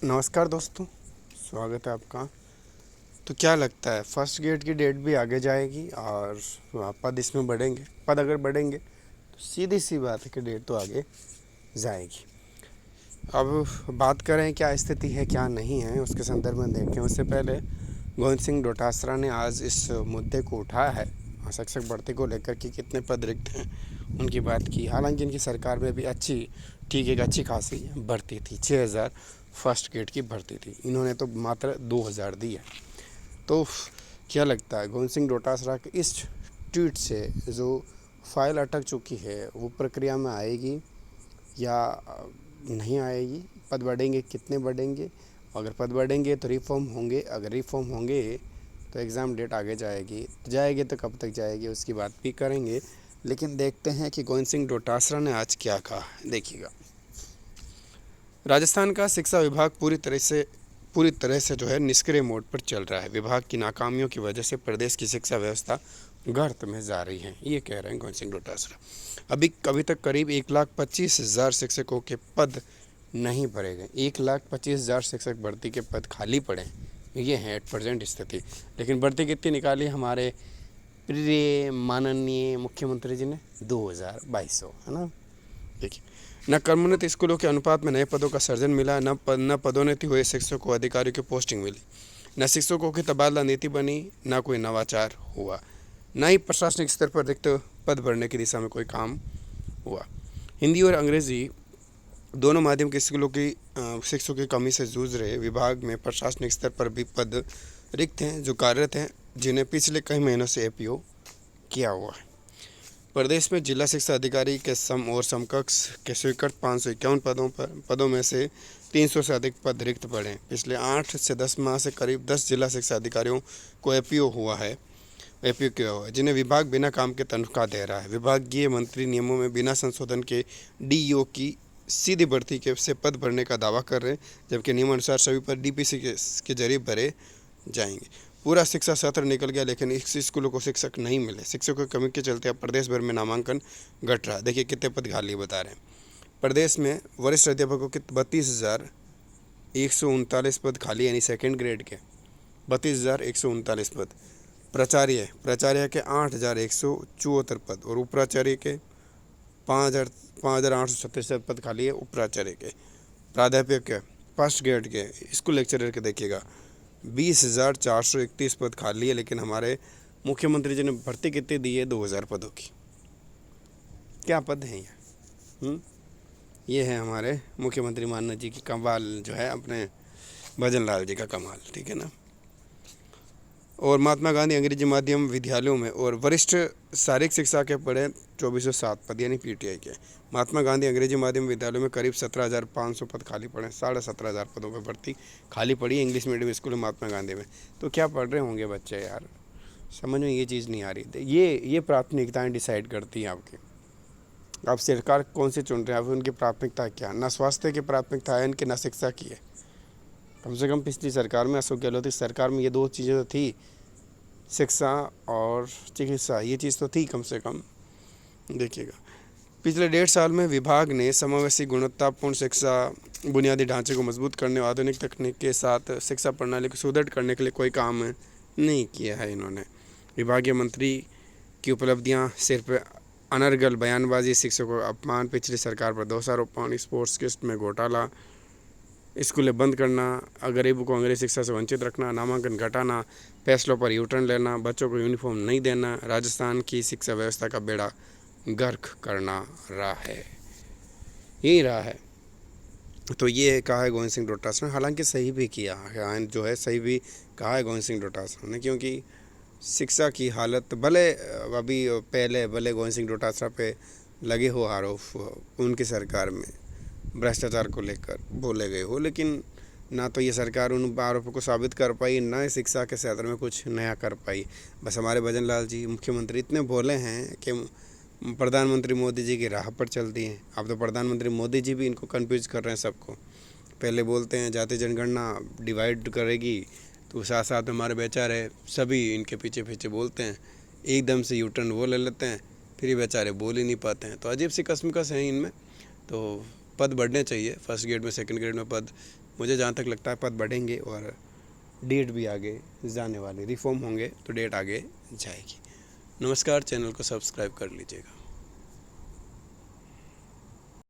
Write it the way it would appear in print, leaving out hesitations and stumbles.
नमस्कार दोस्तों, स्वागत है आपका। तो क्या लगता है फर्स्ट गेट की डेट भी आगे जाएगी और पद इसमें बढ़ेंगे? पद अगर बढ़ेंगे तो सीधी सी बात है कि डेट तो आगे जाएगी। अब बात करें क्या स्थिति है क्या नहीं है, उसके संदर्भ में देखें उससे पहले गोविंद सिंह डोटासरा ने आज इस मुद्दे को उठाया है और शिक्षक भर्ती को लेकर कि कितने पद रिक्त हैं उनकी बात की। हालांकि इनकी सरकार में भी एक अच्छी खासी भर्ती थी, 6,000 फर्स्ट गेट की भर्ती थी। इन्होंने तो मात्र 2,000 दी है। तो क्या लगता है गोविंद सिंह डोटासरा के इस ट्वीट से जो फाइल अटक चुकी है वो प्रक्रिया में आएगी या नहीं आएगी? पद बढ़ेंगे, कितने बढ़ेंगे? अगर पद बढ़ेंगे तो रिफॉर्म होंगे, अगर रिफॉर्म होंगे तो एग्ज़ाम डेट आगे जाएगी तो कब तक जाएगी उसकी बात भी करेंगे। लेकिन देखते हैं कि गोविंद सिंह डोटासरा ने आज क्या कहा, देखिएगा। राजस्थान का शिक्षा विभाग पूरी तरह से जो है निष्क्रिय मोड पर चल रहा है। विभाग की नाकामियों की वजह से प्रदेश की शिक्षा व्यवस्था गर्त में जा रही है, ये कह रहे हैं गोविंद सिंह डोटासरा। अभी तक करीब 1,25,000 शिक्षकों के पद नहीं भरे गए। 1,25,000 शिक्षक भर्ती के पद खाली पड़े हैं, ये है एट प्रेजेंट स्थिति। लेकिन भर्ती कितनी निकाली हमारे प्रिय माननीय मुख्यमंत्री जी ने? 2,200, है ना। देखिए, न क्रमोन्नत स्कूलों के अनुपात में नए पदों का सर्जन मिला, न पदोन्नति हुए शिक्षकों को अधिकारियों की पोस्टिंग मिली, न शिक्षकों की तबादला नीति बनी, न कोई नवाचार हुआ, न ही प्रशासनिक स्तर पर रिक्त पद भरने की दिशा में कोई काम हुआ। हिंदी और अंग्रेजी दोनों माध्यम के स्कूलों की शिक्षकों की कमी से जूझ रहे विभाग में प्रशासनिक स्तर पर भी पद रिक्त हैं जो कार्यरत हैं, जिन्हें पिछले कई महीनों से एपीओ किया हुआ है। प्रदेश में जिला शिक्षा अधिकारी के सम और समकक्ष के स्वीकृत 551 पदों में से 300 से अधिक पद रिक्त पड़े। पिछले 8 से 10 माह से करीब 10 जिला शिक्षा अधिकारियों को एपीओ किया हुआ है, जिन्हें विभाग बिना काम के तनख्वाह दे रहा है। विभागीय मंत्री नियमों में बिना संशोधन के डीईओ की सीधी भर्ती से पद भरने का दावा कर रहे हैं, जबकि नियमानुसार सभी पद डीपीसी के जरिए भरे जाएंगे। पूरा शिक्षा सत्र निकल गया लेकिन इस स्कूलों को शिक्षक नहीं मिले। शिक्षकों की कमी के चलते अब प्रदेश भर में नामांकन घट रहा है। देखिए कितने पद खाली बता रहे हैं। प्रदेश में वरिष्ठ अध्यापकों के 32,139 पद खाली, यानी सेकेंड ग्रेड के 32,139 पद। प्राचार्य के 8,174 पद और उपाचार्य के 5,837 पद खाली है उपाचार्य के। प्राध्यापक के फर्स्ट ग्रेड के स्कूल लेक्चरर के देखिएगा 20,431 पद खाली है, लेकिन हमारे मुख्यमंत्री जी ने भर्ती कितनी दी है? 2,000 पदों की। क्या पद हैं ये है हमारे मुख्यमंत्री माननीय जी की कमाल, जो है अपने भजन लाल जी का कमाल, ठीक है ना। और महात्मा गांधी अंग्रेजी माध्यम विद्यालयों में और वरिष्ठ शारीरिक शिक्षा के पढ़े 2,407 पद, यानी पीटीआई के। महात्मा गांधी अंग्रेजी माध्यम विद्यालयों में करीब 17,500 पद खाली पड़े, 17,500 पदों पर भर्ती खाली पड़ी है इंग्लिश मीडियम स्कूल में महात्मा गांधी में। तो क्या पढ़ रहे होंगे बच्चे यार, समझ में ये चीज़ नहीं आ रही। ये प्राथमिकताएँ डिसाइड करती हैं आपकी। आप सरकार कौन सी चुन रहे हैं, आप उनकी प्राथमिकता क्या? ना स्वास्थ्य की प्राथमिकता है इनकी, ना शिक्षा की है। कम से कम पिछली सरकार में, अशोक गहलोत की सरकार में, ये दो चीज़ें तो थी, शिक्षा और चिकित्सा, ये चीज़ तो थी कम से कम। देखिएगा पिछले 1.5 साल में विभाग ने समावेशी गुणवत्तापूर्ण शिक्षा बुनियादी ढांचे को मजबूत करने और आधुनिक तकनीक के साथ शिक्षा प्रणाली को सुदृढ़ करने के लिए कोई काम नहीं किया है। इन्होंने विभागीय मंत्री की उपलब्धियां सिर्फ अनर्गल बयानबाजी, शिक्षकों का अपमान, पिछली सरकार पर दोषारोपण, स्पोर्ट्स किट में घोटाला, स्कूलें बंद करना, गरीबों को अंग्रेजी शिक्षा से वंचित रखना, नामांकन घटाना, फैसलों पर यूटर्न लेना, बच्चों को यूनिफॉर्म नहीं देना, राजस्थान की शिक्षा व्यवस्था का बेड़ा गर्क करना रहा है, यही रहा है। तो ये कहा है गोविंद सिंह डोटासरा ने, हालांकि सही भी किया है, जो है सही भी कहा है गोविंद सिंह डोटासरा ने, क्योंकि शिक्षा की हालत भले अभी पहले गोविंद सिंह डोटासरा पे लगे हो आरोप उनकी सरकार में भ्रष्टाचार को लेकर बोले गए हो, लेकिन ना तो ये सरकार उन आरोपों को साबित कर पाई, ना शिक्षा के क्षेत्र में कुछ नया कर पाई। बस हमारे भजन लाल जी मुख्यमंत्री इतने भोले हैं कि प्रधानमंत्री मोदी जी की राह पर चलती हैं। अब तो प्रधानमंत्री मोदी जी भी इनको कन्फ्यूज कर रहे हैं सबको। पहले बोलते हैं जाति जनगणना डिवाइड करेगी, तो साथ साथ में हमारे बेचारे सभी इनके पीछे पीछे बोलते हैं, एकदम से यूटर्न वो ले लेते हैं, फिर ये बेचारे बोल ही नहीं पाते हैं। तो अजीब सी कश्मकश है इनमें। तो पद बढ़ने चाहिए। फर्स्ट ग्रेड में, सेकंड ग्रेड में पद, मुझे जहाँ तक लगता है पद बढ़ेंगे और डेट भी आगे जाने वाली, रिफॉर्म होंगे तो डेट आगे जाएगी। नमस्कार, चैनल को सब्सक्राइब कर लीजिएगा।